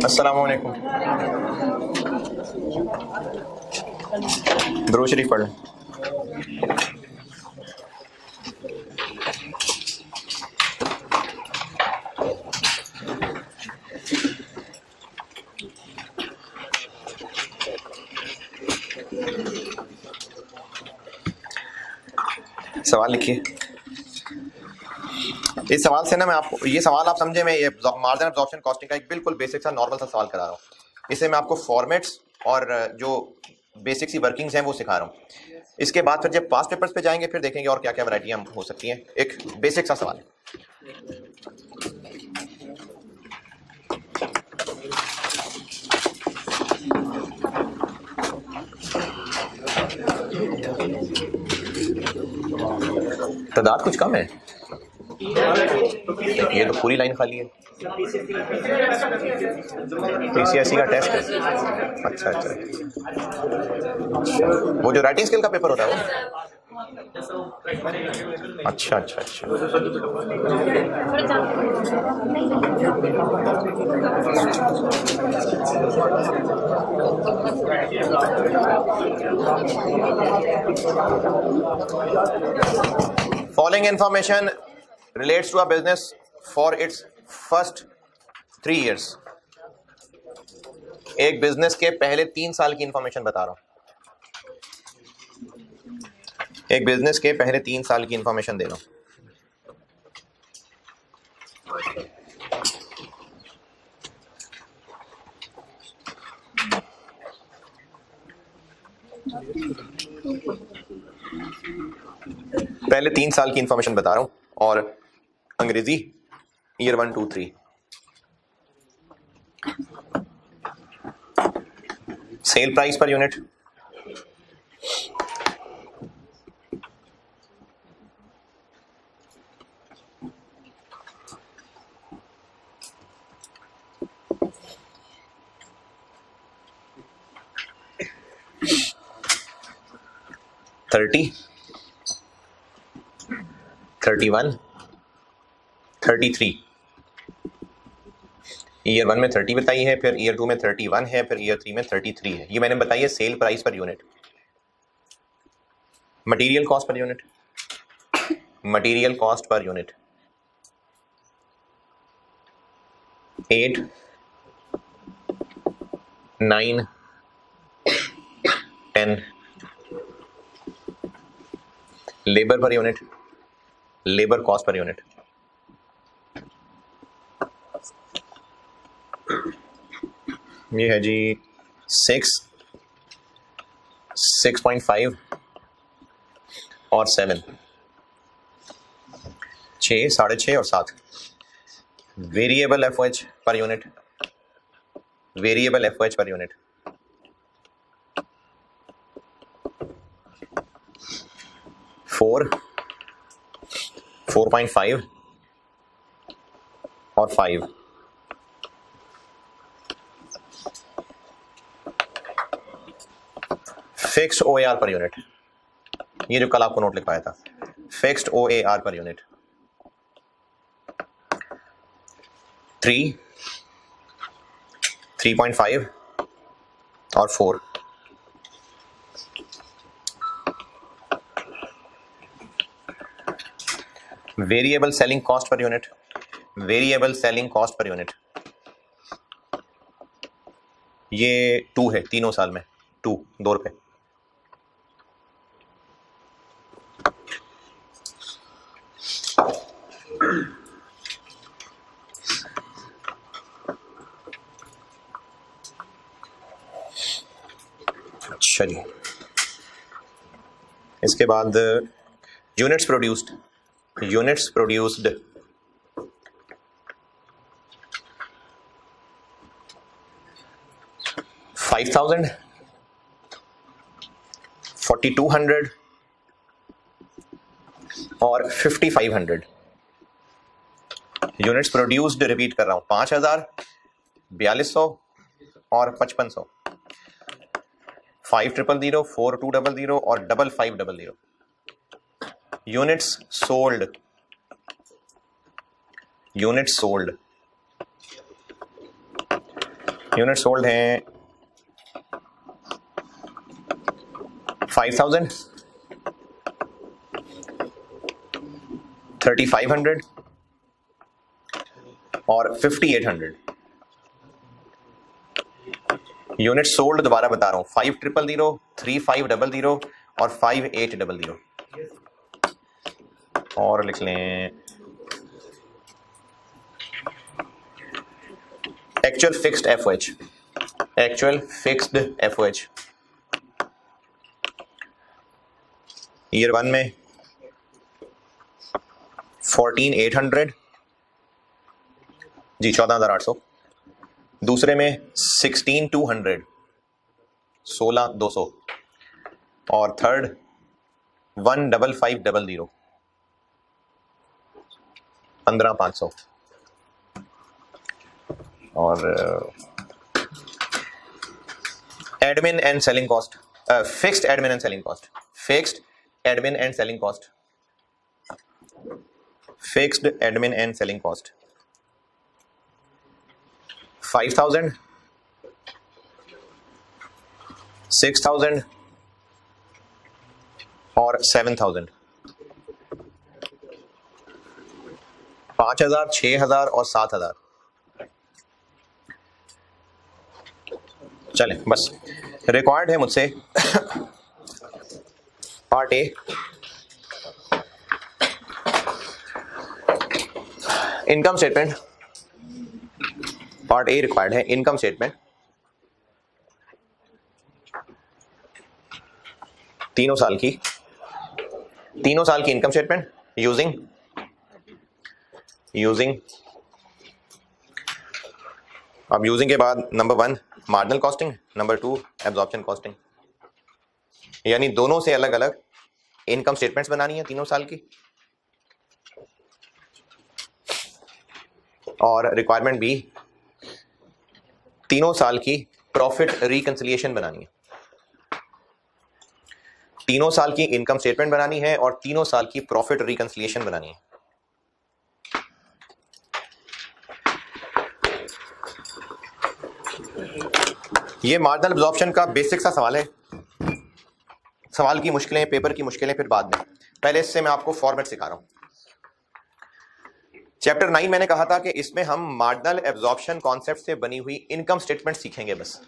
अस्सलाम वालेकुम। दुरूद शरीफ पढ़ लें। सवाल लिखिए। इस सवाल से ना मैं आपको ये सवाल आप समझे, मैं ये मार्जिन अब्जॉर्प्शन कॉस्टिंग का एक बिल्कुल बेसिक सा नॉर्मल सा सवाल करा रहा हूँ। इसे मैं आपको फॉर्मेट्स और जो बेसिक सी वर्किंग्स हैं वो सिखा रहा हूँ। इसके बाद फिर जब पास्ट पेपर्स पे जाएंगे फिर देखेंगे और क्या क्या वैरायटियाँ हो सकती हैं। एक बेसिक सा सवाल है। तादाद कुछ कम है, ये तो पूरी लाइन खाली है। पीसीएसई का टेस्ट है। अच्छा अच्छा, वो जो राइटिंग स्किल का पेपर होता है वो। अच्छा अच्छा अच्छा। Following information relates to a business for its first 3 years। एक बिजनेस के पहले 3 साल की इंफॉर्मेशन बता रहा हूं। एक बिजनेस के पहले 3 साल की इंफॉर्मेशन दे रहा हूं। पहले 3 साल की इंफॉर्मेशन बता रहा हूं और अंग्रेजी year 1 2 3। Sale price per unit, $30, $31, $33। Year 1 में 30 बताई है, फिर ईयर 2 में 31 है, फिर ईयर 3 में 33 है। ये मैंने बताई है sale price per unit. Material cost per unit, material cost per unit 8, 9, 10। Labour per unit, labour cost per unit ये है जी 6, 6.5 और 7, 6, 6.5 और 7। Variable FOH per unit, variable FOH per unit 4, 4.5 और 5। फिक्स्ड ओएआर पर यूनिट, ये जो कल आपको नोट लिखवाया था, फिक्स्ड ओएआर पर यूनिट 3, 3.5 और 4। Variable selling cost per unit, variable selling cost per unit ये 2 है तीनों साल में, 2 रुपए। अच्छा जी, इसके बाद यूनिट्स प्रोड्यूस्ड, यूनिट्स प्रोड्यूस्ड 5,000, 4,200 और 5,500। यूनिट्स प्रोड्यूस्ड रिपीट कर रहा हूं, 5,000, 4,200 और 5,500। 5,000, 4,200 और 5,500। Units sold, units sold unit sold हैं 5000, 3500 और 5800। यूनिट सोल्ड दोबारा बता रहा हूं 5000, 3500 और 5800। और लिख लें actual fixed FOH, actual fixed FOH year 1 में 14800 जी 14800, दूसरे में 16200 16200 और थर्ड 15500 15500। और admin and selling cost, fixed admin and selling cost, fixed admin and selling cost, fixed admin and selling cost 5000, 6000 और 7000। 5000, 6000 और 7000। चलें बस रिक्वायर्ड है मुझसे part A, income statement. Part A required है इनकम स्टेटमेंट, तीनों साल की इनकम स्टेटमेंट यूजिंग अब यूजिंग के बाद number 1 marginal costing, number 2 absorption costing, यानी दोनों से अलग अलग इनकम स्टेटमेंट्स बनानी है तीनों साल की। और रिक्वायरमेंट बी, तीनों साल की प्रॉफिट रिकंसिलिएशन बनानी है। तीनों साल की इनकम स्टेटमेंट बनानी है और तीनों साल की प्रॉफिट रिकंसिलिएशन बनानी है। ये मार्जिनल एब्जॉर्प्शन का बेसिक सा सवाल है। सवाल की मुश्किलें, पेपर की मुश्किलें फिर बाद में, पहले इससे मैं आपको फॉर्मेट सिखा रहा हूं। चैप्टर 9 मैंने कहा था कि इसमें हम मार्जिनल एब्जॉर्प्शन कॉन्सेप्ट से बनी हुई इनकम स्टेटमेंट सीखेंगे बस।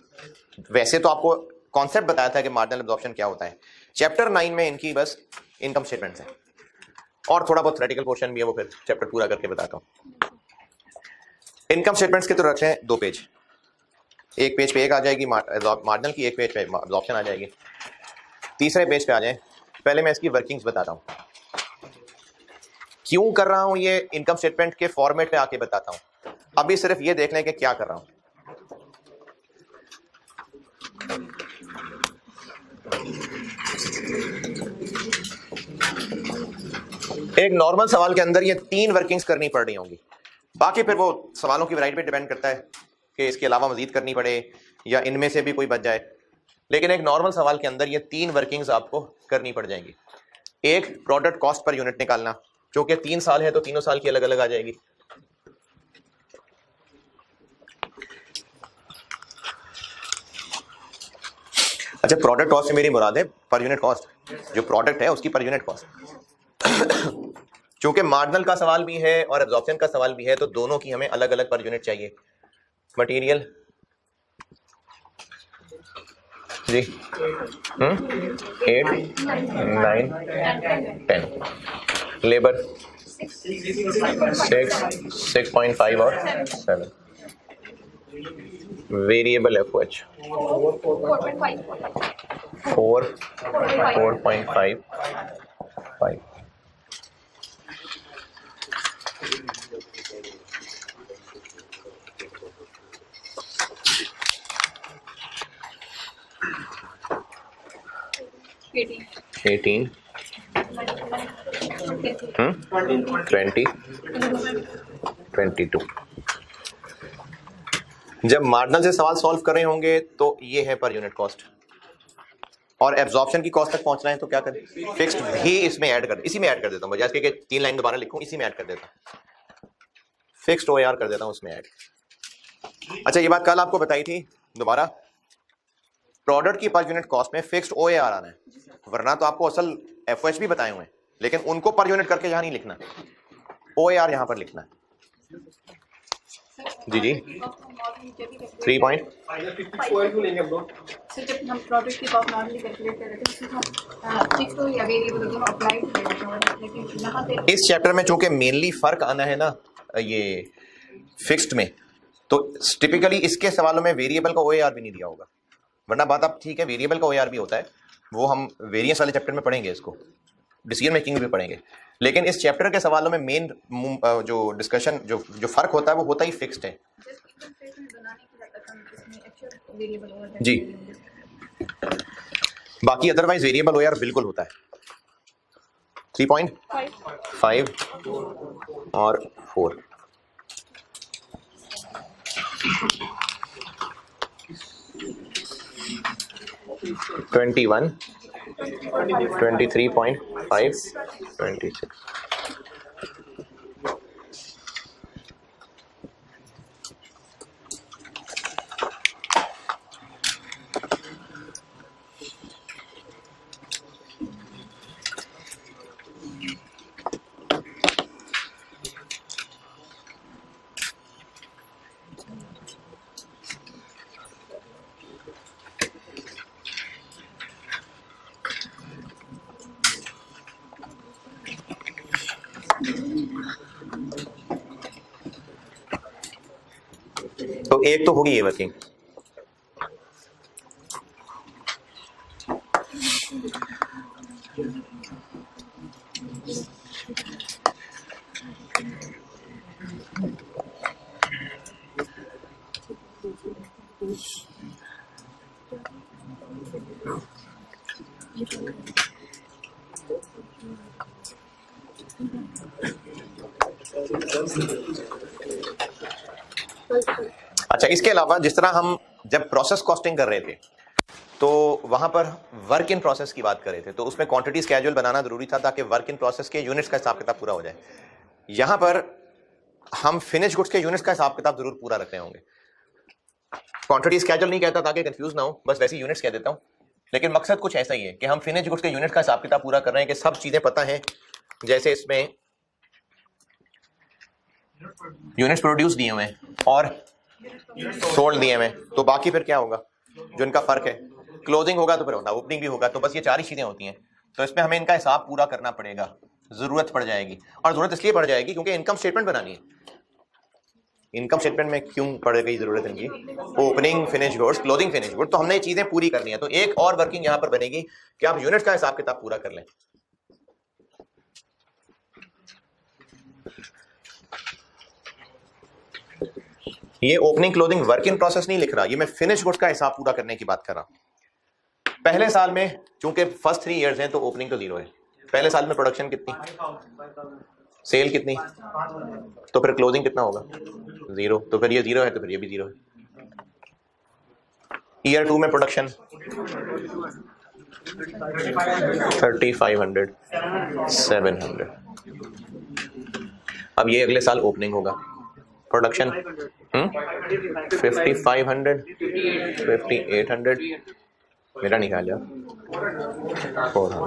वैसे तो आपको कॉन्सेप्ट बताया था कि मार्जिनल एब्जॉर्प्शन क्या होता है। चैप्टर 9 में इनकी बस इनकम स्टेटमेंट्स है और थोड़ा बहुत थ्योरेटिकल पोर्शन भी है, वो फिर चैप्टर पूरा करके बताता हूं। इनकम स्टेटमेंट्स के तो रखते हैं 2 पेज, एक पेज पे एक आ जाएगी मार्जिनल की, एक पेज पे एब्जॉर्प्शन आ जाएगी। तीसरे पेज पे आ जाए, पहले मैं इसकी वर्किंग्स बताता हूं। क्यों कर रहा हूं ये इनकम स्टेटमेंट के फॉर्मेट पे आके बताता हूं। अभी सिर्फ ये देख लें कि क्या कर रहा हूं। एक नॉर्मल सवाल के अंदर ये 3 वर्किंग्स करनी पड़ रही होंगी, बाकी फिर वो सवालों की वैरायटी पे डिपेंड करता है कि इसके अलावा मजीद करनी पड़े या इनमें से भी कोई बच जाए। लेकिन एक नॉर्मल सवाल के अंदर ये 3 वर्किंग्स आपको करनी पड़ जाएंगी। एक, प्रोडक्ट कॉस्ट पर यूनिट निकालना, जो कि 3 साल है तो तीनों साल की अलग अलग आ जाएगी। अच्छा, प्रोडक्ट कॉस्ट से मेरी मुराद है पर यूनिट कॉस्ट, जो प्रोडक्ट है उसकी पर यूनिट कॉस्ट। चूंकि मार्जिनल का सवाल भी है और एब्जॉर्प्शन का सवाल भी है तो दोनों की हमें अलग अलग पर यूनिट चाहिए। मटेरियल जी 8, 9, 10, लेबर 6, 6.5 और 7, वेरिएबल एफओएच 4, 4.5, 5। एटीन 20, 22। जब मार्जिनल से सवाल सॉल्व कर रहे होंगे तो ये है पर यूनिट कॉस्ट, और एब्जॉर्प्शन की कॉस्ट तक पहुंचना है तो क्या करें, फिक्स्ड भी इसमें ऐड कर, इसी में ऐड कर देता हूं, बजाय इसके 3 लाइन दोबारा लिखूं, इसी में ऐड कर देता हूं, फिक्स्ड ओएआर कर देता हूं उसमें ऐड। अच्छा, ये बात कल आपको बताई थी दोबारा, प्रोडक्ट की पर यूनिट कॉस्ट में फिक्स्ड OAR आना है, वरना तो आपको असल FOH भी बताए हुए हैं, लेकिन उनको पर यूनिट करके यहाँ नहीं लिखना, OAR यहाँ पर लिखना है। जी जी 3 पॉइंट जब हम प्रोडक्ट की कॉस्ट नॉर्मली कैलकुलेट कर रहे थे उसमें हम फिक्स या वेरिएबल दोनों अप्लाई कर रहे थे, लेकिन यहाँ पे इस चैप्टर में चूंकि मेनली फर्क आना है ना ये फिक्स्ड में, तो टिपिकली इसके सवालों में वेरिएबल का OAR भी नहीं दिया होगा, वरना बात आप ठीक है, वेरिएबल का OAR भी होता है, वो हम वेरिएंस वाले चैप्टर में पढ़ेंगे, इसको डिसीजन मेकिंग भी पढ़ेंगे, लेकिन इस चैप्टर के सवालों में मेन जो डिस्कशन जो फर्क होता है वो होता ही फिक्स्ड है। जी, बाकी अदरवाइज वेरिएबल OAR बिल्कुल होता है। 3.5 और 4 21 23.5 26 तो एक तो होगी ये वर्किंग, अच्छा इसके अलावा जिस तरह हम जब प्रोसेस कॉस्टिंग कर रहे थे तो वहां पर वर्क इन प्रोसेस की बात कर रहे थे, तो उसमें क्वांटिटी स्केड्यूल बनाना जरूरी था ताकि वर्क इन प्रोसेस के यूनिट्स का हिसाब किताब पूरा हो जाए। यहां पर हम फिनिश गुड्स के यूनिट्स का हिसाब किताब जरूर पूरा रख रहे होंगे। क्वांटिटी स्केड्यूल नहीं कहता ताकि कंफ्यूज ना हो, बस वैसे यूनिट्स कह देता हूं, लेकिन मकसद कुछ ऐसा ही है कि हम फिनिश गुड्स के यूनिट्स का हिसाब किताब पूरा कर रहे हैं कि सब चीजें पता है, जैसे इसमें यूनिट्स प्रोड्यूस दिए हुए हैं और सोल्ड दिए हुए, तो बाकी फिर क्या होगा जो इनका फर्क है, क्लोजिंग होगा तो फिर होगा, ओपनिंग भी होगा, तो बस ये 4 ही चीजें होती हैं। तो इसमें हमें इनका हिसाब पूरा करना पड़ेगा, जरूरत पड़ जाएगी, और जरूरत इसलिए पड़ जाएगी क्योंकि इनकम स्टेटमेंट बनानी है। इनकम स्टेटमेंट में क्यों पड़ गई जरूरत इनकी, opening finish goods, closing finish goods, तो हमने ये चीजें पूरी करनी है। तो एक और वर्किंग यहां पर बनेगी कि आप यूनिट्स का हिसाब किताब पूरा कर लें। ये opening closing work in process नहीं लिख रहा, ये मैं फिनिश गुड्स का हिसाब पूरा करने की बात कर रहा हूं। पहले साल में चूंकि फर्स्ट 3 इयर्स हैं तो ओपनिंग तो 0 है, पहले साल में प्रोडक्शन कितनी, सेल कितनी, तो फिर क्लोजिंग कितना होगा 0, तो फिर ये 0 है तो फिर ये भी 0 है। ईयर 2 में प्रोडक्शन 3500 700, अब ये अगले साल ओपनिंग होगा, प्रोडक्शन 5500 5800, मेरा निकाल जाओ 400।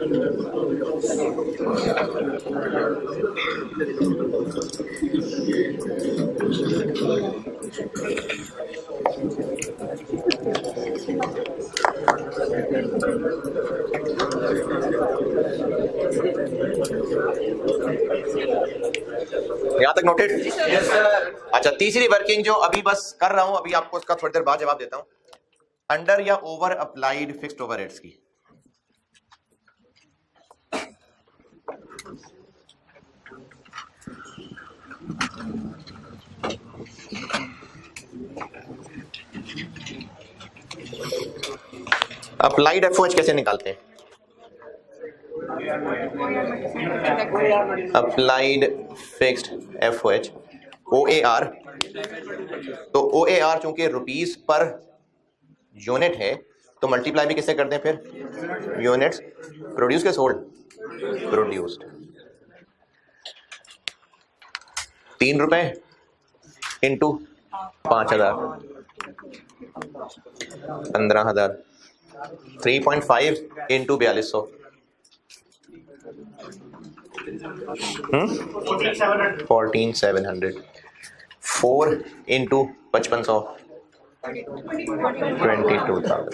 यहाँ तक नोटेड? Yes sir. अच्छा, तीसरी वर्किंग जो अभी बस कर रहा हूं, अभी आपको उसका थोड़ी देर बाद जवाब देता हूं। अंडर या ओवर अप्लाइड फिक्स्ड ओवरहेड्स की। अप्लाइड एफओएच कैसे निकालते हैं? Applied fixed FOH OAR। तो OAR चूंकि रुपीस पर यूनिट है तो मल्टीप्लाई भी किससे करते हैं फिर? यूनिट्स। प्रोड्यूस के सोल्ड? प्रोड्यूस्ड। 3 रुपए into 5000 15,000। 3.5 into 4200 14,700। 4 into 5500 22,000।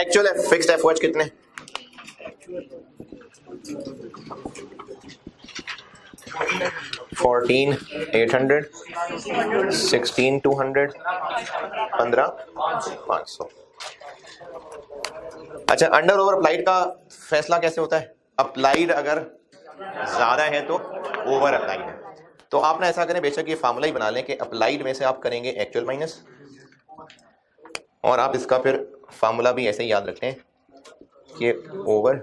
Actual fixed FOH कितने? $14,800, $16,200, $15,500। अच्छा, अंडर ओवर अप्लाइड का फैसला कैसे होता है? अप्लाइड अगर ज्यादा है तो ओवर अप्लाइड है। तो आपने ऐसा करें, बेशक ये फार्मूला ही बना लें कि अप्लाइड में से आप करेंगे एक्चुअल माइनस, और आप इसका फिर फार्मूला भी ऐसे ही याद रखें कि ओवर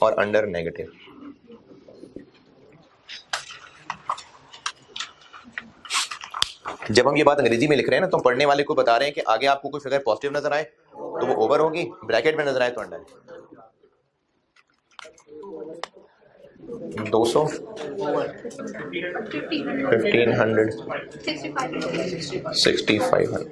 और अंडर नेगेटिव। जब हम ये बात अंग्रेजी में लिख रहे हैं ना, तो हम पढ़ने वाले को बता रहे हैं कि आगे आपको कोई फिगर पॉजिटिव नजर आए तो वो ओवर होगी, ब्रैकेट में नजर आए तो अंडर। 200, 1500, 6500।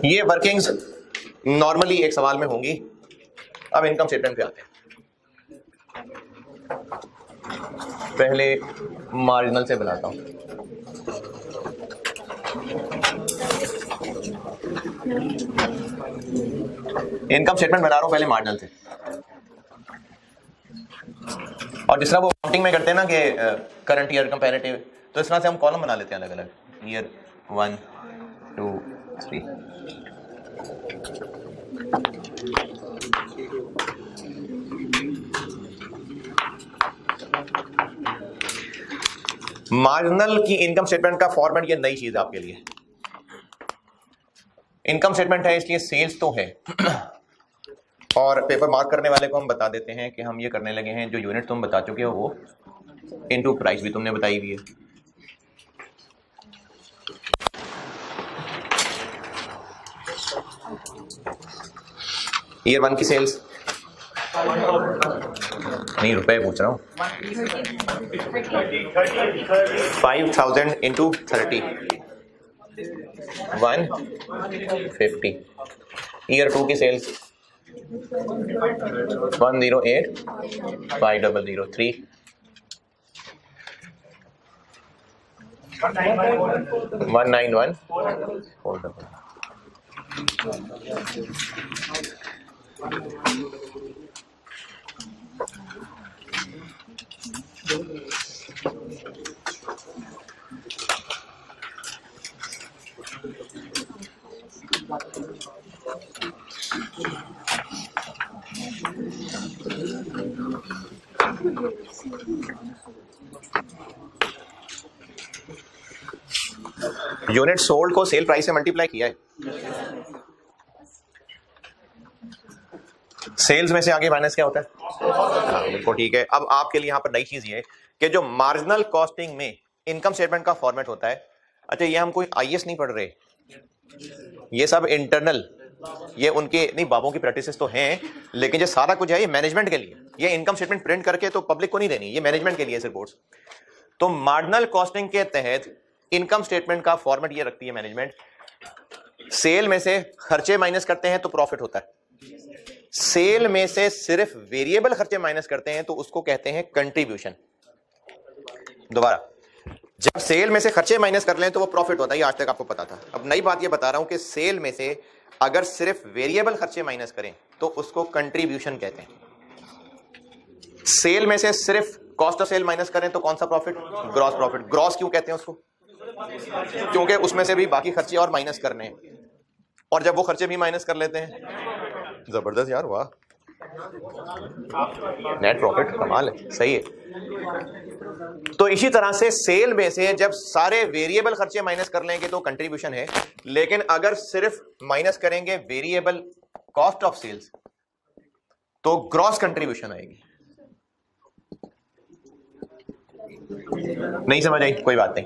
ये वर्किंग्स नॉर्मली एक सवाल में होंगी। अब इनकम स्टेटमेंट पे आते हैं। पहले मार्जिनल से बनाता हूं। इनकम स्टेटमेंट बना रहा हूं पहले मार्जिनल से, और जिस तरह वो काउंटिंग में करते हैं ना कि करंट ईयर कंपैरेटिव, तो इस तरह से हम कॉलम बना लेते हैं अलग अलग, ईयर 1 2 3। मार्जिनल की इनकम स्टेटमेंट का फॉर्मेट ये नई चीज है आपके लिए। इनकम स्टेटमेंट है इसलिए सेल्स तो है और पेपर मार्क करने वाले को हम बता देते हैं कि हम ये करने लगे हैं, जो यूनिट तुम बता चुके हो वो इनटू प्राइस भी तुमने बताई हुई है। ईयर 1 की सेल्स नहीं, रुपए पूछ रहा हूँ। 5000 इंटू 30 150। ईयर 2 की सेल्स 108 5003 191 400। यूनिट सोल्ड को सेल प्राइस से मल्टीप्लाई किया है, सेल्स में से आगे माइनस क्या होता है? बिल्कुल ठीक है। अब आपके लिए यहां पर नई चीज ये कि जो मार्जिनल कॉस्टिंग में इनकम स्टेटमेंट का फॉर्मेट होता है, अच्छा ये हम कोई आईएएस नहीं पढ़ रहे, ये सब इंटरनल, ये उनके नहीं बाबों की प्रैक्टिसेस तो हैं, लेकिन ये सारा कुछ है ये मैनेजमेंट के लिए। ये इनकम स्टेटमेंट प्रिंट करके तो पब्लिक को नहीं देनी, ये मैनेजमेंट के लिए रिपोर्ट्स। तो मार्जिनल कॉस्टिंग के तहत इनकम स्टेटमेंट का फॉर्मेट ये रखती है मैनेजमेंट। सेल में से खर्चे माइनस करते हैं तो प्रॉफिट होता है, सेल में से सिर्फ वेरिएबल खर्चे माइनस करते हैं तो उसको कहते हैं कंट्रीब्यूशन। दोबारा, जब सेल में से खर्चे माइनस कर लें तो वो प्रॉफिट होता है, ये आज तक आपको पता था। अब नई बात ये बता रहा हूं कि सेल में से अगर सिर्फ वेरिएबल खर्चे माइनस करें तो उसको कंट्रीब्यूशन कहते हैं। सेल में से सिर्फ कॉस्ट ऑफ सेल माइनस करें तो कौन सा प्रॉफिट? Gross profit. ग्रॉस क्यों कहते हैं उसको? क्योंकि उसमें से भी बाकी खर्चे और माइनस करने हैं, और जब वो खर्चे भी माइनस कर लेते हैं, जबरदस्त यार, वाह, नेट प्रॉफिट कमाल है, सही है। तो इसी तरह से सेल में से जब सारे वेरिएबल खर्चे माइनस कर लेंगे तो कंट्रीब्यूशन है, लेकिन अगर सिर्फ माइनस करेंगे वेरिएबल कॉस्ट ऑफ सेल्स तो ग्रॉस कंट्रीब्यूशन आएगी। नहीं समझ आई? कोई बात नहीं,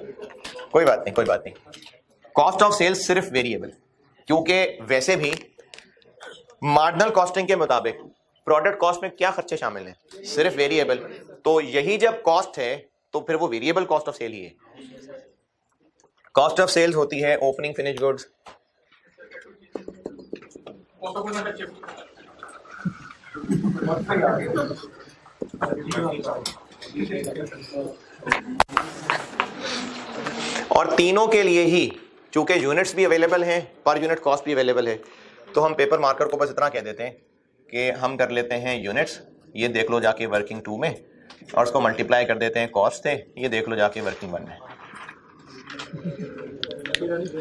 कोई बात नहीं, कोई बात नहीं। कॉस्ट ऑफ सेल्स सिर्फ वेरिएबल, क्योंकि वैसे भी मार्जिनल कॉस्टिंग के मुताबिक प्रोडक्ट कॉस्ट में क्या खर्चे शामिल हैं? सिर्फ वेरिएबल। तो यही जब कॉस्ट है तो फिर वो वेरिएबल कॉस्ट ऑफ सेल ही है। कॉस्ट ऑफ सेल्स होती है ओपनिंग फिनिश गुड्स, और तीनों के लिए ही चूंकि यूनिट्स भी अवेलेबल हैं, पर यूनिट कॉस्ट भी अवेलेबल है, तो हम पेपर मार्कर को बस इतना कह देते हैं कि हम कर लेते हैं यूनिट्स, ये देख लो जाके वर्किंग 2 में, और उसको मल्टीप्लाई कर देते हैं कॉस्ट से, ये देख लो जाके वर्किंग 1 में।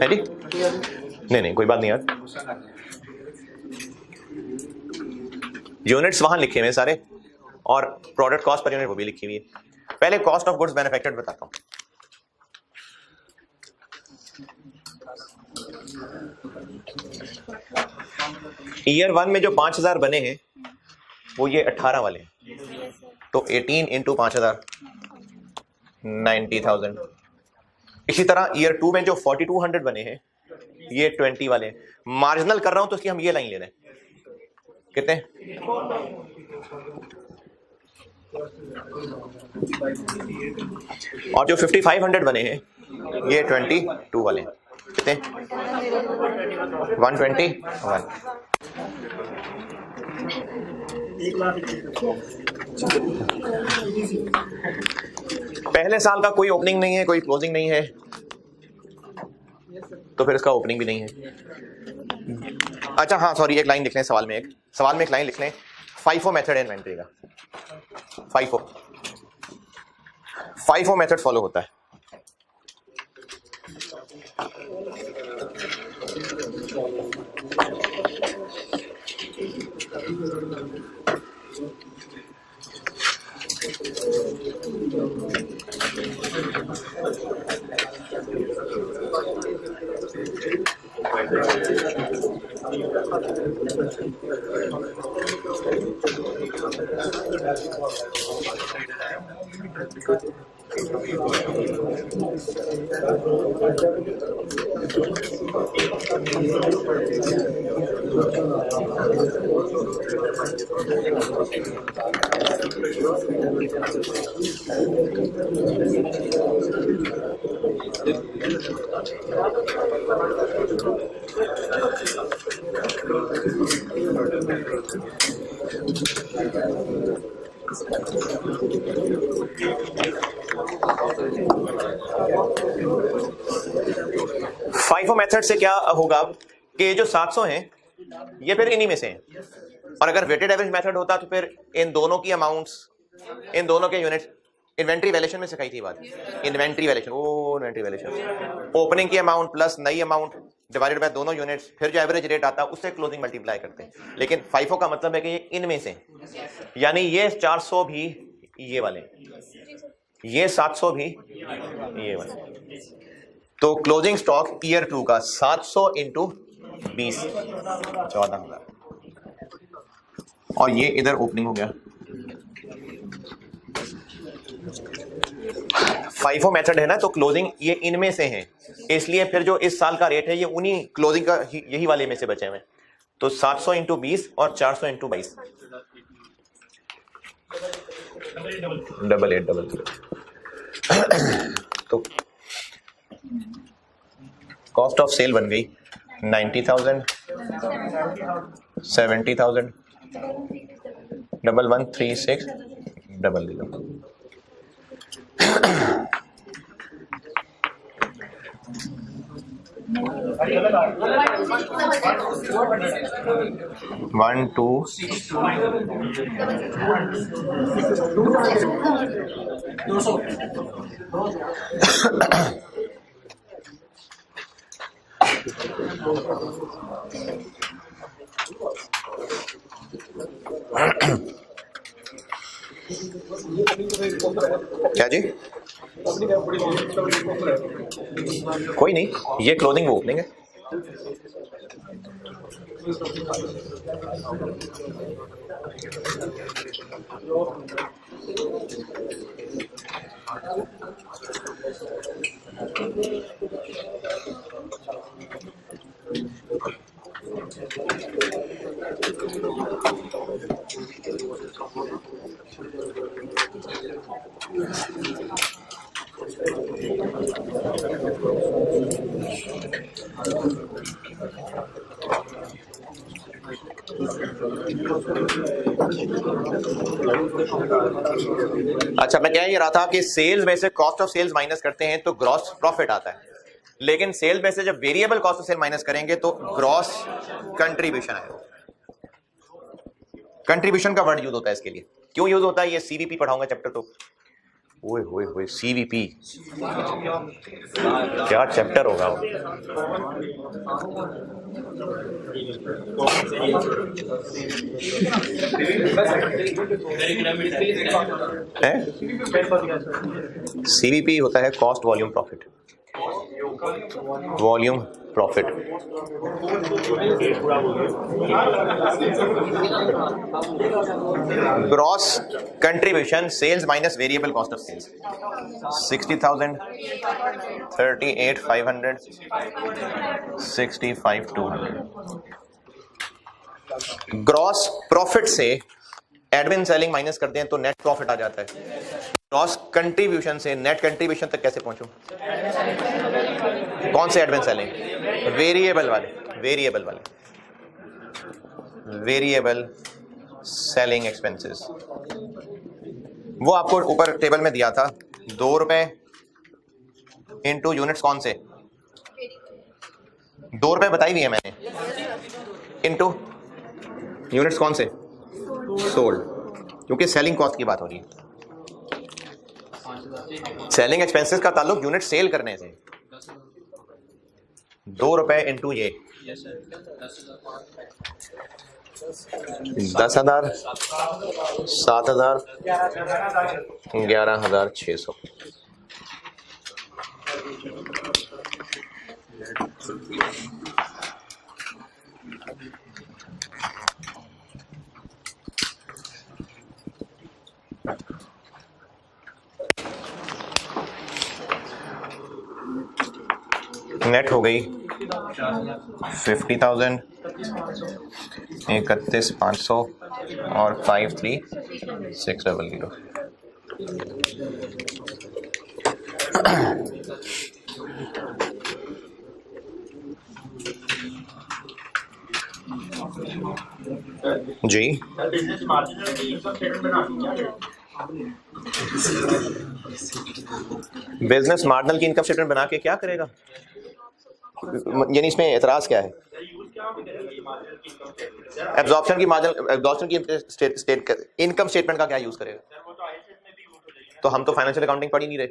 है जी? नहीं कोई बात नहीं यार, यूनिट्स वहां लिखे हुए सारे और प्रोडक्ट कॉस्ट पर यूनिट वो भी लिखी हुई है। पहले कॉस्ट ऑफ गुड्स मैन्युफैक्चर्ड बताता हूं। ईयर 1 में जो 5000 बने हैं वो ये 18 वाले हैं, तो 18 इंटू 5000 90,000। इसी तरह ईयर 2 में जो 4200 बने हैं ये 20 वाले हैं। मार्जिनल कर रहा हूं तो इसलिए हम ये लाइन ले रहे हैं, कितने? और जो 5500 बने हैं ये 22 वाले हैं, कितने? 121। पहले साल का कोई ओपनिंग नहीं है, कोई क्लोजिंग नहीं है, तो फिर इसका ओपनिंग भी नहीं है। अच्छा हाँ सॉरी, एक लाइन लिख लें सवाल में, एक लाइन लिख लें, FIFO मेथड है इन्वेंट्री का। FIFO मेथड फॉलो होता है। FIFO मेथड से क्या होगा कि ये जो 700 हैं ये फिर इन्हीं में से हैं, और अगर वेटेड एवरेज मेथड होता तो फिर इन दोनों की अमाउंट्स, इन दोनों के यूनिट, इन्वेंट्री वैल्यूएशन में सिखाई थी बात, inventory valuation, inventory valuation, opening की अमाउंट प्लस नई अमाउंट डिवाइडेड बाय दोनों यूनिट्स, फिर जो एवरेज रेट आता है उससे क्लोजिंग मल्टीप्लाई करते हैं। लेकिन FIFO का मतलब है कि ये इनमें से, यानी ये 400 भी ये वाले, ये 700 भी ये वाले। तो क्लोजिंग स्टॉक ईयर 2 का 700 इंटू 20 14,000, और ये इधर ओपनिंग हो गया। FIFO मेथड है ना, तो क्लोजिंग ये इनमें से है, इसलिए फिर जो इस साल का रेट है ये उन्हीं क्लोजिंग का यही वाले में से बचे हुए। तो 700 इंटू 20 और 400 इंटू 22, 8833। तो कॉस्ट ऑफ सेल बन गई 90,000, 70,000, 1136 00। वन टू क्या जी? कोई नहीं, ये क्लोजिंग वो ओपनिंग है। अच्छा, मैं कह ये रहा था कि सेल्स में से कॉस्ट ऑफ सेल्स माइनस करते हैं तो ग्रॉस प्रॉफिट आता है, लेकिन सेल्स में से जब variable cost of sale minus करेंगे तो ग्रॉस कंट्रीब्यूशन आएगा। कंट्रीब्यूशन का वर्ड यूज होता है इसके लिए, क्यों यूज होता है ये सीवीपी पढ़ाऊंगा चैप्टर। तो ओए होए होए, सीवीपी क्या चैप्टर होगा वो। सीवीपी होता है cost volume profit, volume profit. Gross contribution sales minus variable cost of sales 60,000, 38,500, 65,200। Gross profit से एडमिन सेलिंग माइनस करते हैं तो नेट प्रॉफिट आ जाता है। ग्रॉस कंट्रीब्यूशन से नेट कंट्रीब्यूशन तक कैसे पहुंचूं? कौन से एडमिन सेलिंग? वेरिएबल वाले, वेरिएबल वाले, वेरिएबल सेलिंग एक्सपेंसेस। वो आपको ऊपर टेबल में दिया था, 2 रुपए इंटू यूनिट्स कौन से, 2 रुपए बताई हुई है मैंने, इंटू यूनिट्स कौन से, सोल्ड, क्योंकि सेलिंग कॉस्ट की बात हो रही है। सेलिंग एक्सपेंसेस का ताल्लुक यूनिट सेल करने से। 2 रुपए इंटू ये 10,000, 7,000, 11,600। नेट हो गई 50,000, 31,500 और 53,600। जी बिजनेस मार्जिनल की इनकम स्टेटमेंट बना के क्या करेगा, यानी इसमें एतराज क्या है? एब्जॉर्प्शन की इनकम स्टेटमेंट का क्या यूज करेगा? तो हम तो फाइनेंशियल अकाउंटिंग पढ़ ही नहीं रहे।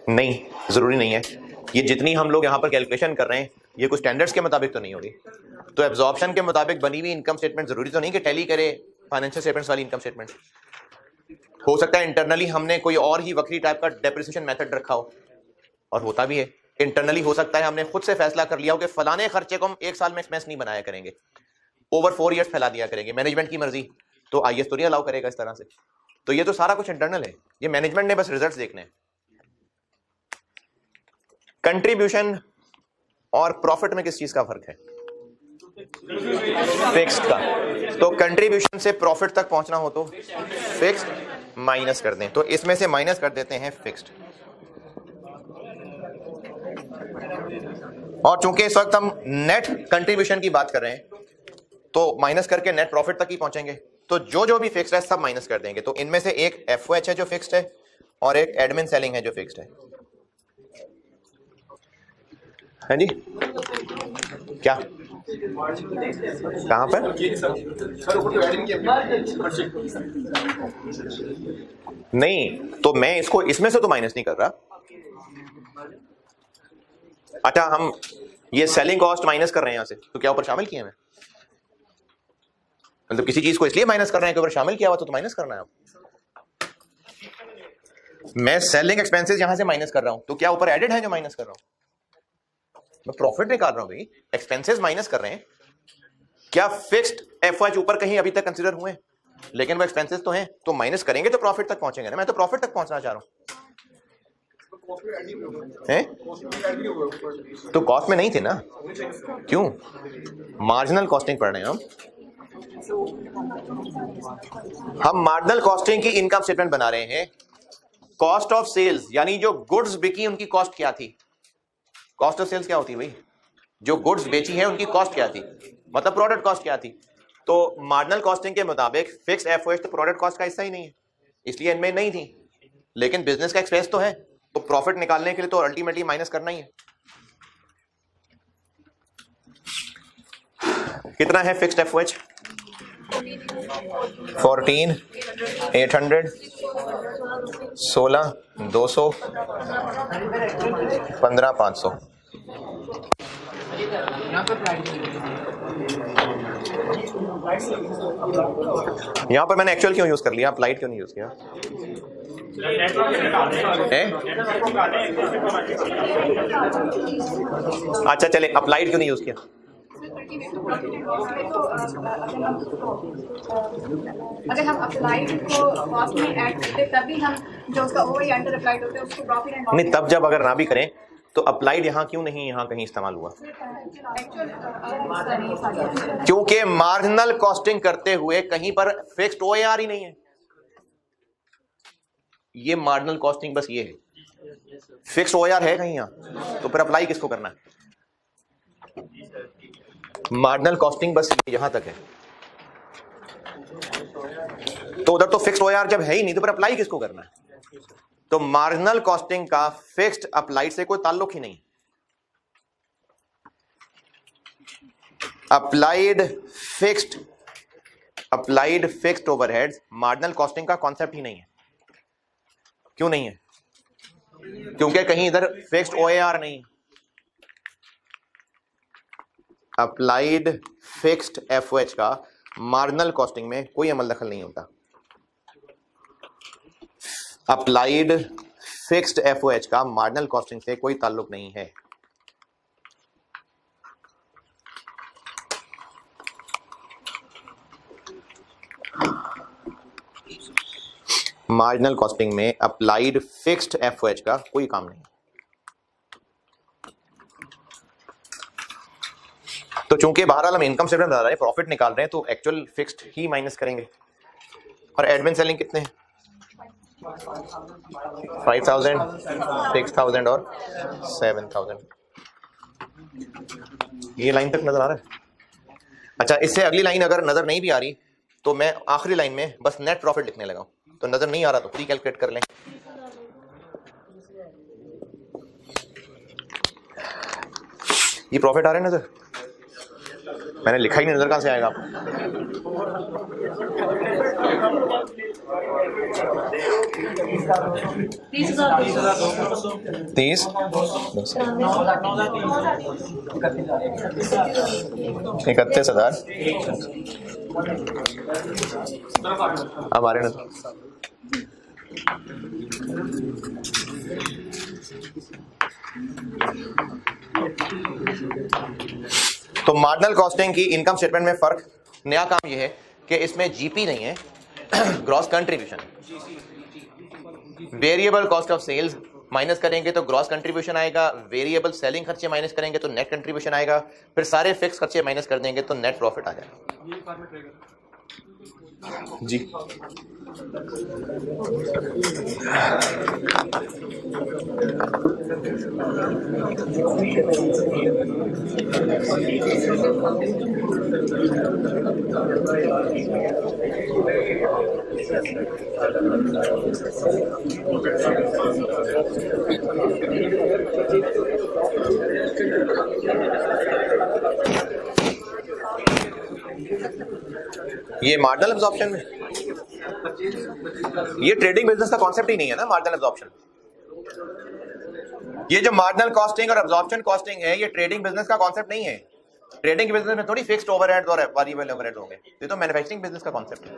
नहीं, जरूरी नहीं है। ये जितनी हम लोग यहाँ पर कैलकुलेशन कर रहे हैं ये कुछ स्टैंडर्ड्स के मुताबिक तो नहीं होगी। तो एब्जॉर्प्शन के मुताबिक बनी हुई इनकम स्टेटमेंट जरूरी तो नहीं कि टैली करे फाइनेंशियल स्टेटमेंट्स वाली इनकम स्टेटमेंट। हो सकता है इंटरनली हमने कोई और ही वक्री टाइप का डेप्रिसिएशन मेथड रखा हो, और होता भी है। इंटरनली हो सकता है हमने खुद से फैसला कर लिया हो कि फलाने खर्चे को हम एक साल में एक्सपेंस नहीं बनाया करेंगे, ओवर 4 ईयर्स फैला दिया करेंगे, मैनेजमेंट की मर्जी, तो आईएएस तो नहीं अलाउ करेगा इस तरह से। तो ये तो सारा कुछ इंटरनल है, ये मैनेजमेंट ने बस रिजल्ट्स देखने हैं। कंट्रीब्यूशन और प्रॉफिट में किस चीज का फर्क है? फिक्स्ड का। तो कंट्रीब्यूशन से प्रॉफिट तक पहुंचना हो तो फिक्स्ड माइनस कर दें, तो इसमें से माइनस कर देते हैं फिक्स्ड। और चूंकि इस वक्त हम नेट कंट्रीब्यूशन की बात कर रहे हैं तो माइनस करके नेट प्रॉफिट तक ही पहुंचेंगे, तो जो भी फिक्स्ड है सब माइनस कर देंगे। तो इनमें से एक एफओएच है जो फिक्स्ड है और एक एडमिन सेलिंग है जो फिक्स्ड है जी। क्या कहां पर? नहीं, तो मैं इसको इसमें से तो माइनस नहीं कर रहा। अच्छा, हम ये सेलिंग कॉस्ट माइनस कर रहे हैं यहां से, तो क्या ऊपर शामिल किए मैं? मतलब किसी चीज को इसलिए माइनस कर रहे हैं कि ऊपर शामिल किया हुआ तो माइनस करना है। अब मैं सेलिंग एक्सपेंसेस यहां से माइनस कर रहा हूं, तो क्या ऊपर एडेड है जो माइनस कर रहा हूं? मैं प्रॉफिट निकाल रहा हूं भाई, एक्सपेंसेस माइनस कर रहे हैं। क्या फिक्स्ड एफओएच ऊपर कहीं अभी तक कंसीडर हुए? लेकिन वो एक्सपेंसेस तो हैं, तो माइनस करेंगे तो प्रॉफिट तक पहुंचेंगे ना। मैं तो प्रॉफिट तक पहुंचना चाह रहा हूं। तो कॉस्ट में नहीं थे ना? क्यों? मार्जिनल कॉस्टिंग पढ़ रहे हैं हम मार्जिनल कॉस्टिंग की इनकम स्टेटमेंट बना रहे हैं। कॉस्ट ऑफ सेल्स यानी जो गुड्स बिकी उनकी कॉस्ट क्या थी? कॉस्ट ऑफ सेल्स क्या होती है भाई? जो गुड्स बेची है उनकी कॉस्ट क्या थी, मतलब प्रोडक्ट कॉस्ट क्या थी। तो मार्जिनल कॉस्टिंग के मुताबिक फिक्स एफओएच तो प्रोडक्ट कॉस्ट का हिस्सा ही नहीं है, इसलिए इनमें नहीं थी। लेकिन बिजनेस का एक्सपेंस तो है, तो प्रॉफिट निकालने के लिए तो अल्टीमेटली माइनस करना ही है। कितना है फिक्स्ड एफओएच? 14,800, 16,200, 15,500। यहां पर मैंने एक्चुअल क्यों यूज कर लिया, अप्लाइड क्यों नहीं यूज किया? अच्छा चले, अप्लाइड क्यों नहीं यूज किया? अगर हम अप्लाइड को कॉस्ट में ऐड करते तभी हम जो उसका ओवर या अंडर अप्लाइड होते हैं उसको प्रॉफिट एंड नहीं, तब जब अगर ना भी करें तो अप्लाइड यहाँ क्यों नहीं यहाँ कहीं इस्तेमाल हुआ? क्योंकि मार्जिनल कॉस्टिंग करते हुए कहीं पर फिक्स्ड ओएआर ही नहीं है। ये मार्जिनल कॉस्टिंग बस ये है, फिक्स्ड ओएआर है कहीं यहाँ, तो फिर अप्लाई किसको करना है? मार्जिनल कॉस्टिंग बस यहां तक है, तो उधर तो फिक्स्ड ओएआर जब है ही नहीं तो फिर अप्लाई किसको करना है? तो मार्जिनल कॉस्टिंग का फिक्स्ड अप्लाइड से कोई ताल्लुक ही नहीं। Applied fixed overheads marginal costing का कॉन्सेप्ट ही नहीं है। क्यों नहीं है? क्योंकि कहीं इधर फिक्स्ड OAR नहीं, अप्लाइड फिक्स्ड FOH का मार्जिनल कॉस्टिंग में कोई अमल दखल नहीं होता। अप्लाइड फिक्स्ड FOH का मार्जिनल कॉस्टिंग से कोई ताल्लुक नहीं है। मार्जिनल कॉस्टिंग में अप्लाइड फिक्स्ड FOH का कोई काम नहीं। तो चूंकि बहरहाल हम इनकम स्टेटमेंट बता रहे हैं, प्रॉफिट निकाल रहे हैं, तो एक्चुअल फिक्स्ड ही माइनस करेंगे। और एडमिन सेलिंग कितने हैं? 5000, 6000 और 7000। ये लाइन तक नजर आ रहा है? अच्छा, इससे अगली लाइन अगर नजर नहीं भी आ रही तो मैं आखिरी लाइन में बस नेट प्रॉफिट लिखने लगा। तो नजर नहीं आ रहा तो प्री कैलकुलेट कर लें। ये प्रॉफिट आ रहे हैं नजर? मैंने लिखा ही नहीं, नजर कहां से आएगा आपको? तीस 31,000 अब आ रहे नजर। तो मार्जिनल कॉस्टिंग की इनकम स्टेटमेंट में फर्क, नया काम यह है कि इसमें जीपी नहीं है, gross contribution. Variable cost of sales minus करेंगे तो ग्रॉस कंट्रीब्यूशन आएगा, वेरिएबल सेलिंग खर्चे माइनस करेंगे तो नेट कंट्रीब्यूशन आएगा, फिर सारे फिक्स खर्चे माइनस कर देंगे तो नेट प्रॉफिट आ जाएगा। जी ये मार्जिनल एब्जॉर्प्शन में, ये ट्रेडिंग बिजनेस का कॉन्सेप्ट ही नहीं है ना मार्जिनल एब्जॉर्प्शन। ये जो मार्जिनल कॉस्टिंग और एब्जॉर्प्शन कॉस्टिंग है, ये ट्रेडिंग बिजनेस का कॉन्सेप्ट नहीं है। ट्रेडिंग बिजनेस में थोड़ी फिक्स्ड ओवरहेड्स और वेरिएबल ओवरहेड्स होंगे, ये तो मैन्युफैक्चरिंग बिजनेस का कॉन्सेप्ट है।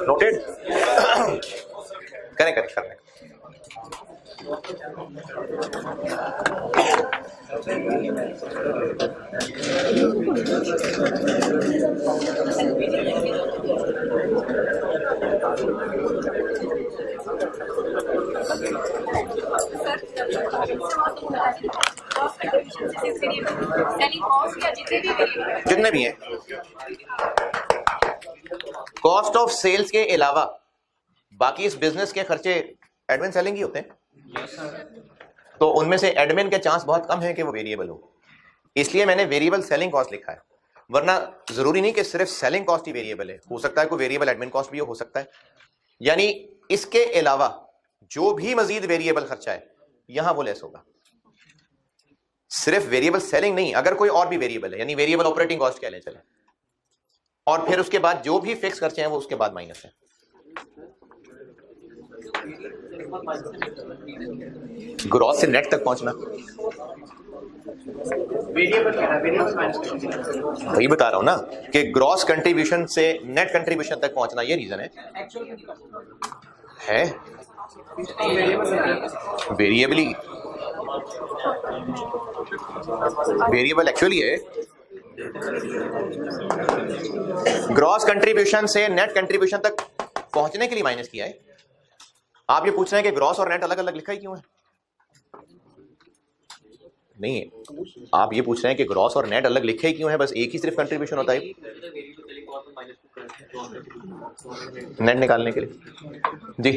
नोटेड? करें करें करें। जितने भी हैं, कॉस्ट ऑफ सेल्स के अलावा बाकी इस बिजनेस के खर्चे एडमिन सेलिंग ही होते हैं। तो उनमें से एडमिन के चांस बहुत कम है कि वो वेरिएबल हो, इसलिए मैंने वेरिएबल सेलिंग कॉस्ट लिखा है। वरना जरूरी नहीं कि सिर्फ सेलिंग कॉस्ट ही वेरिएबल है, हो सकता है कोई वेरिएबल एडमिन कॉस्ट भी हो सकता है। यानी इसके अलावा जो भी मजीद वेरिएबल खर्चा है यहां वो लेस होगा, सिर्फ वेरिएबल सेलिंग नहीं, अगर कोई और भी वेरिएबल है, यानी वेरिएबल ऑपरेटिंग कॉस्ट कह लें चले, और फिर उसके बाद जो भी फिक्स खर्चे हैं वो उसके बाद माइनस है। ग्रॉस से नेट तक पहुंचना, वही बता रहा हूं ना कि ग्रॉस कंट्रीब्यूशन से नेट कंट्रीब्यूशन तक पहुंचना, ये रीजन है। है वेरिएबल एक्चुअली है। ग्रॉस कंट्रीब्यूशन से नेट कंट्रीब्यूशन तक पहुंचने के लिए माइनस किया है। आप ये पूछ रहे हैं कि ग्रॉस और नेट अलग अलग लिखा ही क्यों है? नहीं है, आप ये पूछ रहे हैं कि ग्रॉस और नेट अलग लिखे ही क्यों है? बस एक ही सिर्फ कंट्रीब्यूशन होता है नेट निकालने के लिए। जी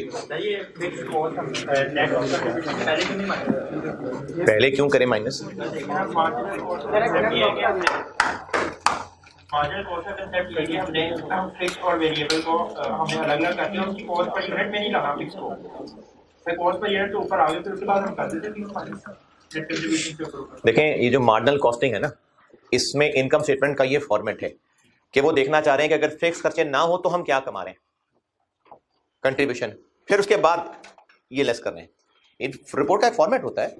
पहले क्यों करें माइनस? मार्जिनल कॉस्ट का कांसेप्ट ये है, हमने हम फिक्स और वेरिएबल को हमने अलग अलग करके उसकी कॉस्ट पर यूनिट में नहीं लगा फिक्स को, फिर कॉस्ट पर यूनिट के ऊपर आ गए, फिर उसके बाद हम कर देते हैं नेट कंट्रीब्यूशन के ऊपर। देखें ये जो मार्जिनल कॉस्टिंग है ना, इसमें इनकम स्टेटमेंट का ये फॉर्मेट है कि वो देखना चाह रहे हैं कि अगर फिक्स खर्चे ना हो तो हम क्या कमा रहे हैं, कंट्रीब्यूशन, फिर उसके बाद ये लेस कर रहे हैं। ये रिपोर्ट का एक फॉर्मेट होता है।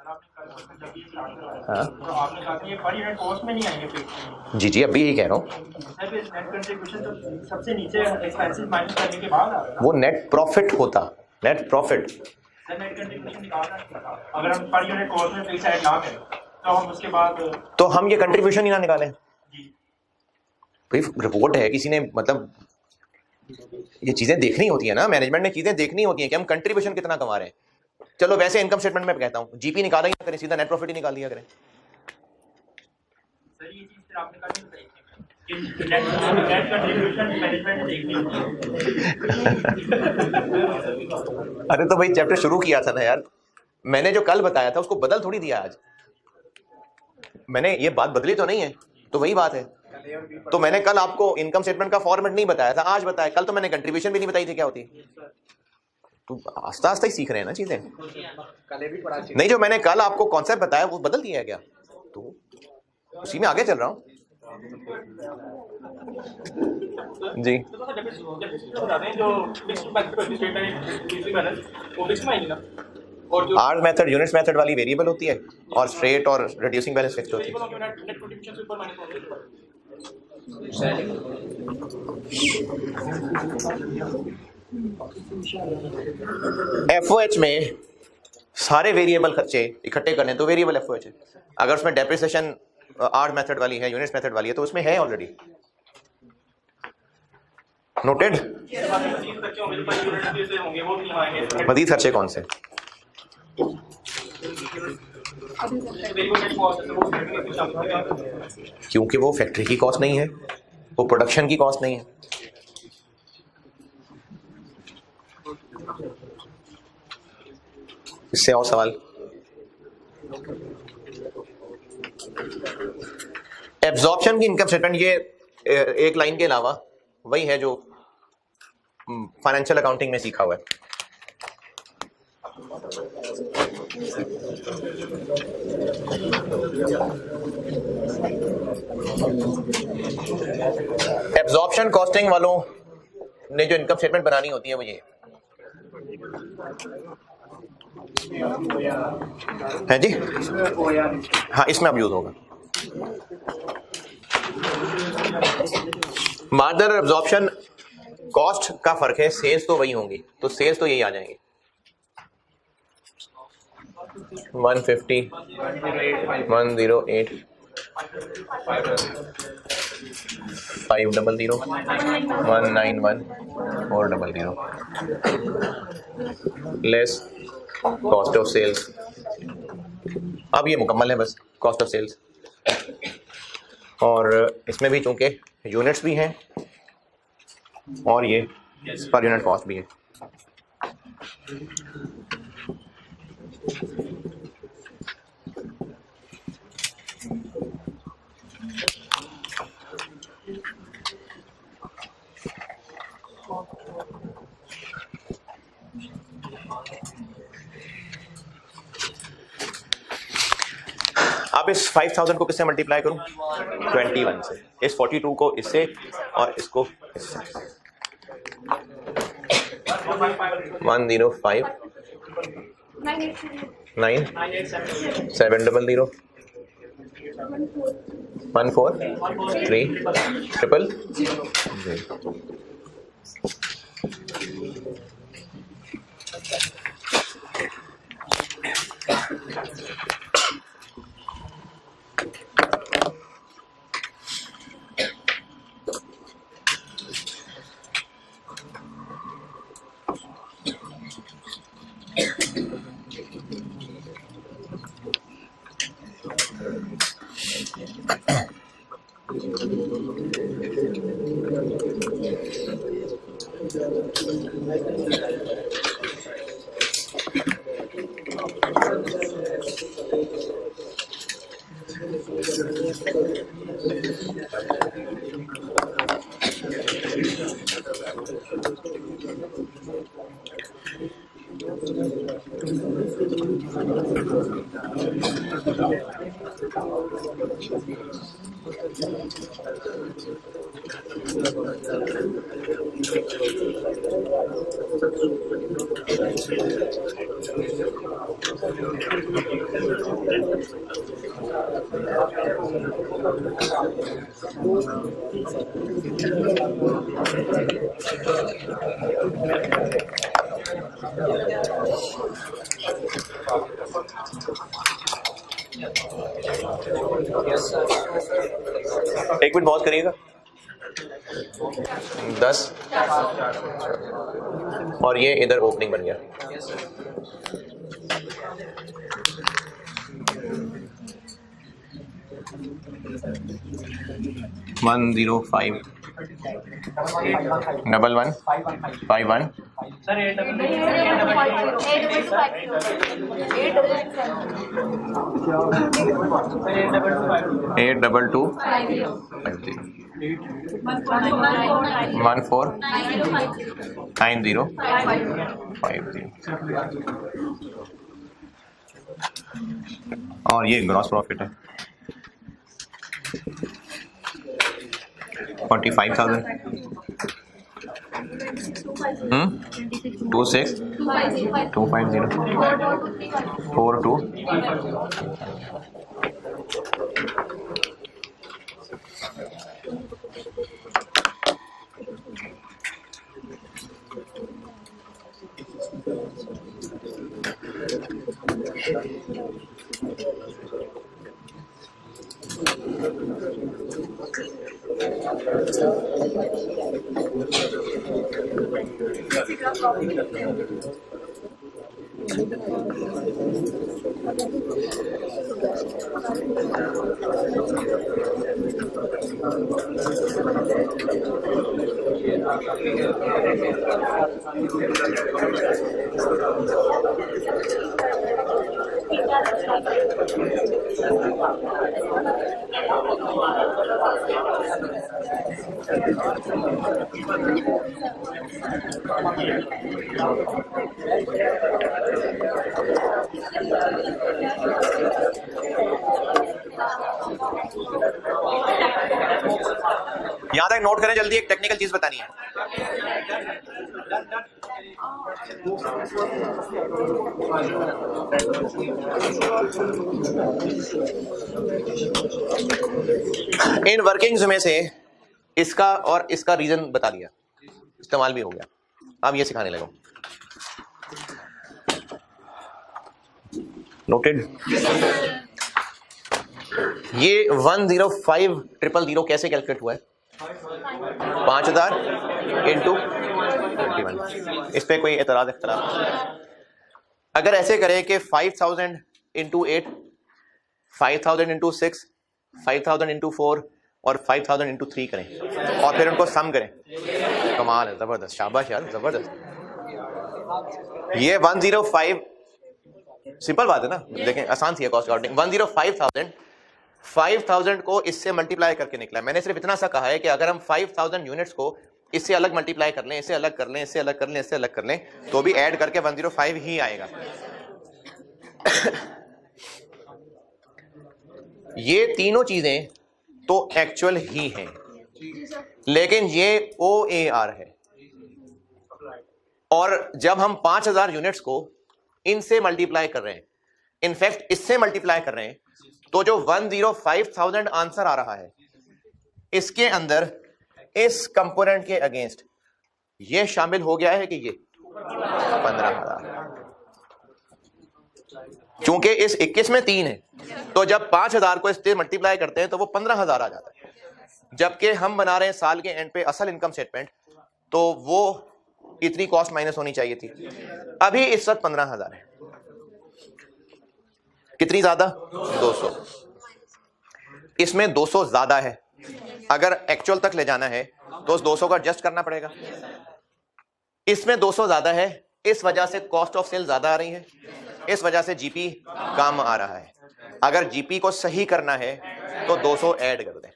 हाँ आपने कहा ये पर यूनिट कॉस्ट में नहीं आएंगे फिक्स। जी जी अभी यही कह रहा हूँ, नेट कंट्रीब्यूशन तो सबसे नीचे एक्सपेंसेस माइनस करने के बाद आता है, वो नेट प्रॉफिट होता, नेट प्रॉफिट। नेट कंट्रीब्यूशन निकालना। अगर हम पर यूनिट कॉस्ट में फिक्स ऐड ना करें तो हम उसके बाद तो हम ये कंट्रीब्यूशन ही ना निकालें। जी भाई रिपोर्ट है, किसी ने मतलब ये चीजें देखनी होती है ना, मैनेजमेंट ने चीजें देखनी होती है कि हम कंट्रीब्यूशन कितना कमा रहे हैं। चलो वैसे इनकम स्टेटमेंट में कहता हूँ जीपी निकाला ही ना करें, सीधा नेट प्रॉफिट ही निकाल दिया करें। सर ये चीज फिर आपने कहा कि नेट कंट्रीब्यूशन मैनेजमेंट ने देखनी होती है। अरे तो भाई चैप्टर शुरू किया था ना यार, मैंने जो कल बताया था उसको बदल थोड़ी दिया आज, मैंने ये बात बदली तो नहीं है, तो वही बात है। तो मैंने कल आपको इनकम स्टेटमेंट का फॉर्मेट नहीं बताया था, आज बताया। कल तो मैंने कंट्रीब्यूशन भी नहीं बताई थी क्या होती। तो आस्ता आस्ता ही सीख रहे हैं ना चीजें। नहीं, जो मैंने कल आपको कॉन्सेप्ट बताया वो बदल दिया है क्या? तो उसी में आगे चल रहा हूँ जी। आर मेथड यूनिट्स मेथड वाली वेरिएबल होती है और स्ट्रेट और रिड्यूसिंग बैलेंस फिक्स्ड होती है। एफओएच में सारे वेरिएबल खर्चे इकट्ठे करने तो वेरिएबल एफओएच है। अगर उसमें डेप्रिसिएशन आर मेथड वाली है, यूनिट्स मेथड वाली है, तो उसमें है ऑलरेडी नोटेड। मजीद खर्चे कौन से? क्योंकि वो फैक्ट्री की कॉस्ट नहीं है, वो प्रोडक्शन की कॉस्ट नहीं है। इससे और सवाल? एब्जॉर्प्शन की इनकम स्टेटमेंट ये एक लाइन के अलावा वही है जो फाइनेंशियल अकाउंटिंग में सीखा हुआ है। एब्जॉर्प्शन कॉस्टिंग वालों ने जो इनकम स्टेटमेंट बनानी होती है वो ये है जी। हाँ इसमें अब यूज होगा। मार्जिनल एब्जॉर्प्शन कॉस्ट का फर्क है, सेल्स तो वही होंगी, तो सेल्स तो यही आ जाएंगे 150 108 500 191 400 लेस कॉस्ट ऑफ सेल्स। अब ये मुकम्मल है बस कॉस्ट ऑफ सेल्स। और इसमें भी चूंकि यूनिट्स भी हैं और ये पर यूनिट कॉस्ट भी है। अब इस 5000 को किससे मल्टीप्लाई करूं? 21 से। इस 42 को इससे और इसको इससे। 105 9 700 143 000 एक मिनट पॉज करिएगा। 10 और ये इधर ओपनिंग बन गया। वन 0 5 डबल 1 5 1 सर 8 2 2 5 0 1 4 9 0 5 0 और ये ग्रॉस प्रॉफिट है 45,000 26 250 42 यहां तक नोट करें जल्दी, एक टेक्निकल चीज बतानी है। इन वर्किंग्स में से इसका और इसका रीजन बता दिया, इस्तेमाल भी हो गया। अब ये सिखाने लगा। नोटेड। ये 105,000 कैसे कैलकुलेट हुआ है? 5,000 इंटू 21। इस पे कोई एतराज इख्तलाफ? अगर ऐसे करें कि 5,000 इंटू 8, 5,000 इंटू 6, 5,000 इंटू 4 और 5,000 इंटू 3 करें और फिर उनको सम करें, कमाल है, जबरदस्त, शाबाश यार, जबरदस्त। ये 105, सिंपल बात है ना, देखें आसान सी है कॉस्ट काउंटिंग। 105,000 5,000 को इससे मल्टीप्लाई करके निकला। मैंने सिर्फ इतना सा कहा है कि अगर हम 5,000 यूनिट्स को इससे अलग मल्टीप्लाई कर लें, इससे अलग कर लें, इससे अलग कर लें, इससे अलग कर लें, तो भी ऐड करके 105 ही आएगा। ये तीनों चीजें तो एक्चुअल ही हैं, लेकिन ये OAR है। और जब हम 5,000 यूनिट्स को इनसे मल्टीप्लाई कर रहे हैं, इनफैक्ट इससे मल्टीप्लाई कर रहे हैं, तो जो 105,000 आंसर आ रहा है, इसके अंदर इस कंपोनेंट के अगेंस्ट ये शामिल हो गया है कि ये 15,000। चूंकि इस 21 में 3 है, तो जब 5,000 को इससे मल्टीप्लाई करते हैं तो वो 15,000 आ जाता है। जबकि हम बना रहे हैं साल के एंड पे असल इनकम स्टेटमेंट, तो वो इतनी कॉस्ट माइनस होनी चाहिए थी। अभी इस वक्त 15,000 है। कितनी ज्यादा? 200। इसमें 200 ज्यादा है। अगर एक्चुअल तक ले जाना है तो उस 200 को एडजस्ट करना पड़ेगा। इसमें 200 ज्यादा है, इस वजह से कॉस्ट ऑफ सेल ज्यादा आ रही है, इस वजह से जीपी कम आ रहा है। अगर जीपी को सही करना है तो 200 ऐड कर दें।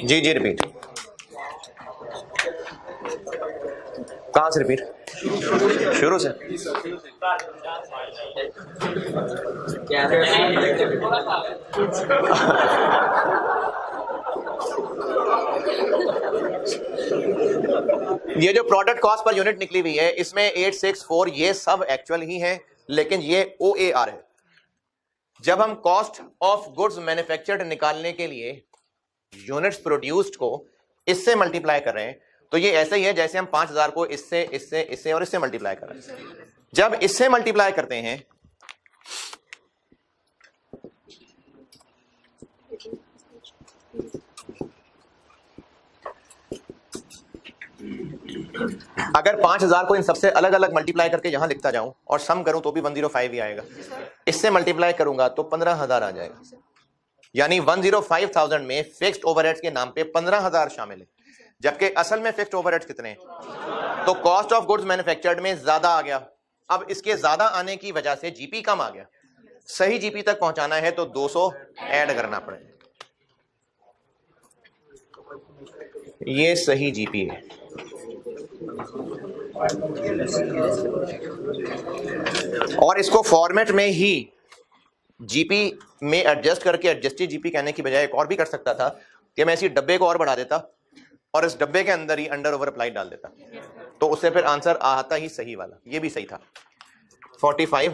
जी जी रिपीट। कहाँ से रिपीट? शुरू से। ये जो प्रोडक्ट कॉस्ट पर यूनिट निकली हुई है इसमें 864 ये सब एक्चुअल ही है, लेकिन ये OAR है। जब हम कॉस्ट ऑफ गुड्स मैन्युफैक्चर्ड निकालने के लिए यूनिट्स प्रोड्यूस्ड को इससे मल्टीप्लाई कर रहे हैं तो ये ऐसे ही है जैसे हम 5000 को इससे इससे इससे और इससे मल्टीप्लाई कर रहे हैं। जब इससे मल्टीप्लाई करते हैं अगर 5000 को इन सबसे अलग अलग मल्टीप्लाई करके यहां लिखता जाऊं और सम करूं तो भी 105 ही आएगा। इससे मल्टीप्लाई करूंगा तो 15000 आ जाएगा। यानी 105,000 में फिक्स्ड ओवरहेड्स के नाम पे 15000 शामिल है, जबकि असल में फिक्स्ड ओवरहेड्स कितने हैं? तो कॉस्ट ऑफ गुड्स मैन्युफैक्चर्ड में ज्यादा आ गया। अब इसके ज्यादा आने की वजह से जीपी कम आ गया। सही जीपी तक पहुंचाना है तो 200 ऐड करना पड़ेगा। ये सही जीपी है। और इसको फॉर्मेट में ही जीपी में एडजस्ट करके एडजस्टेड जीपी कहने की बजाय एक और भी कर सकता था कि मैं इसी डब्बे को और बढ़ा देता और इस डब्बे के अंदर ही अंडर ओवर अप्लाई डाल देता, तो उससे फिर आंसर आता ही सही वाला। ये भी सही था 45।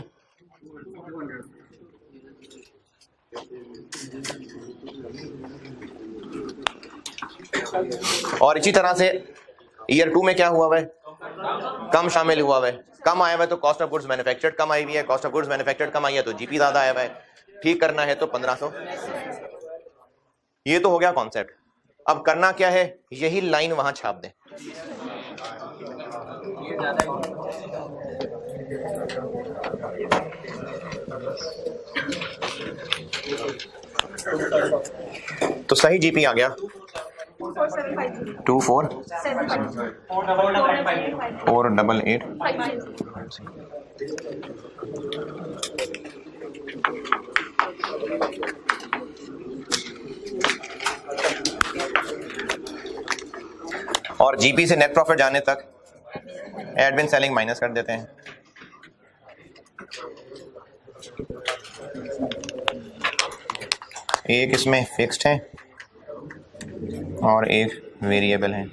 और इसी तरह से ईयर 2 में क्या हुआ है? कम शामिल हुआ है। कम आया हुआ है तो कॉस्ट ऑफ गुड्स मैन्युफैक्चर्ड कम आई हुई है। कॉस्ट ऑफ गुड्स मैन्युफैक्चर्ड कम आई है तो जीपी ज्यादा आया हुआ है। ठीक करना है तो 1500। ये तो हो गया कॉन्सेप्ट। अब करना क्या है? यही लाइन वहां छाप दें। तो सही जीपी आ गया 2488 और जीपी से नेट प्रॉफिट जाने तक एडमिन सेलिंग माइनस कर देते हैं। एक इसमें फिक्स्ड है और एक वेरिएबल है।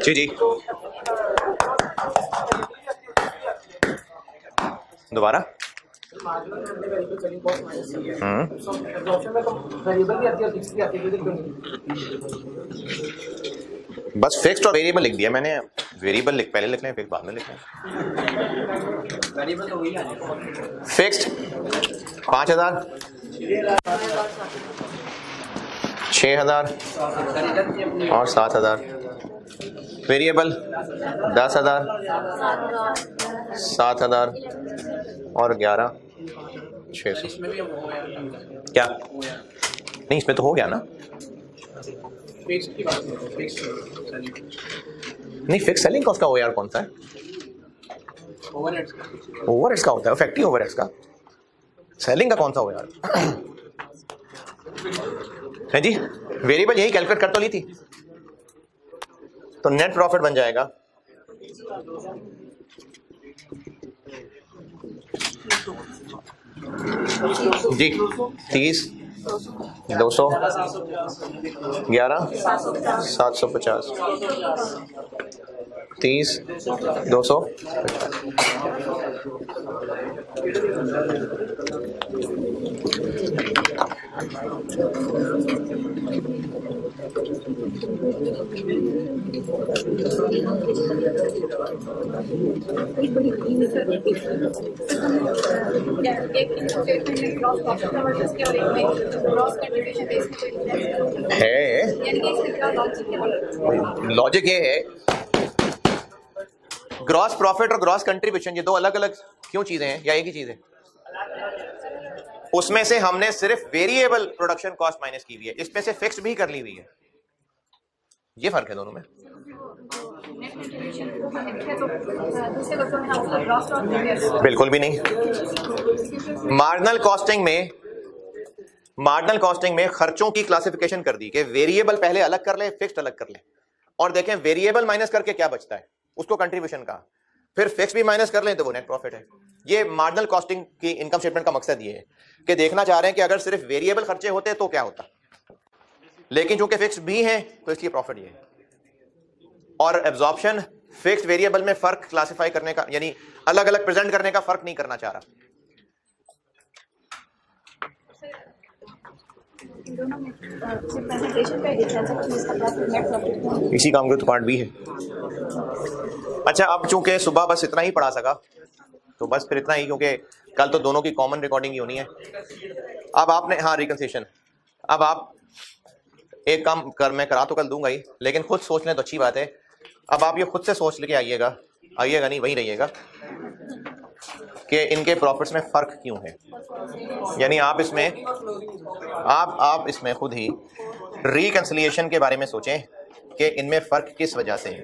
जी जी दोबारा। बस फिक्स्ड और वेरिएबल लिख दिया मैंने। वेरिएबल पहले लिख लें, फिक्स बाद में लिख लें। फिक्स्ड 5000, 6000 और 7000। वेरिएबल 10,000, 7,000 और 11,600। क्या नहीं, इसमें तो हो गया ना। नहीं, फिक्स सेलिंग कॉस्ट का OAR कौन सा है? ओवरहेड्स का होता है, फैक्ट्री ओवरहेड्स का। सेलिंग का कौन सा OAR है जी? वेरिएबल यही कैलकुलेट कर तो ली थी, तो नेट प्रॉफिट बन जाएगा जी 30 200, 11, 750, 30, 200, है। लॉजिक ये है, ग्रॉस प्रॉफिट और ग्रॉस कंट्रीब्यूशन ये दो अलग अलग क्यों चीजें हैं या एक ही चीज है? उसमें से हमने सिर्फ वेरिएबल प्रोडक्शन कॉस्ट माइनस की हुई है, इसमें से फिक्स्ड भी कर ली हुई है। ये फर्क है दोनों में। बिल्कुल भी नहीं। मार्जिनल कॉस्टिंग में खर्चों की क्लासिफिकेशन कर दी कि वेरिएबल पहले अलग कर ले, फिक्स्ड अलग कर ले, और देखें वेरिएबल माइनस करके क्या बचता है, उसको कंट्रीब्यूशन का, फिर फिक्स भी माइनस कर लें तो वो नेट प्रॉफिट है। ये मार्जिनल कॉस्टिंग की इनकम स्टेटमेंट का मकसद ये है कि देखना चाह रहे हैं कि अगर सिर्फ वेरिएबल खर्चे होते तो क्या होता, लेकिन चूंकि फिक्स भी हैं तो इसलिए प्रॉफिट ये है। और एब्जॉर्प्शन फिक्स्ड वेरिएबल में फर्क क्लासिफाई करने का, यानी अलग अलग प्रेजेंट करने का फर्क नहीं करना चाह रहा। इसी काम ग्रोथ पार्ट भी है। अच्छा, अब चूंकि सुबह बस इतना ही पढ़ा सका तो बस फिर इतना ही, क्योंकि कल तो दोनों की कॉमन रिकॉर्डिंग ही होनी है। अब आपने, हाँ रिकंसिलिएशन, अब आप एक काम कर, मैं करा तो कल दूंगा ही, लेकिन खुद सोच लें तो अच्छी बात है। अब आप ये खुद से सोच लेके आइएगा नहीं वहीं रहिएगा कि इनके प्रॉफिट्स में फर्क क्यों है। यानी आप इसमें खुद ही रिकंसिलिएशन के बारे में सोचें कि इनमें फर्क किस वजह से है।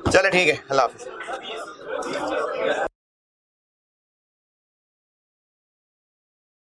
चले ठीक है, अल्लाह हाफिज़।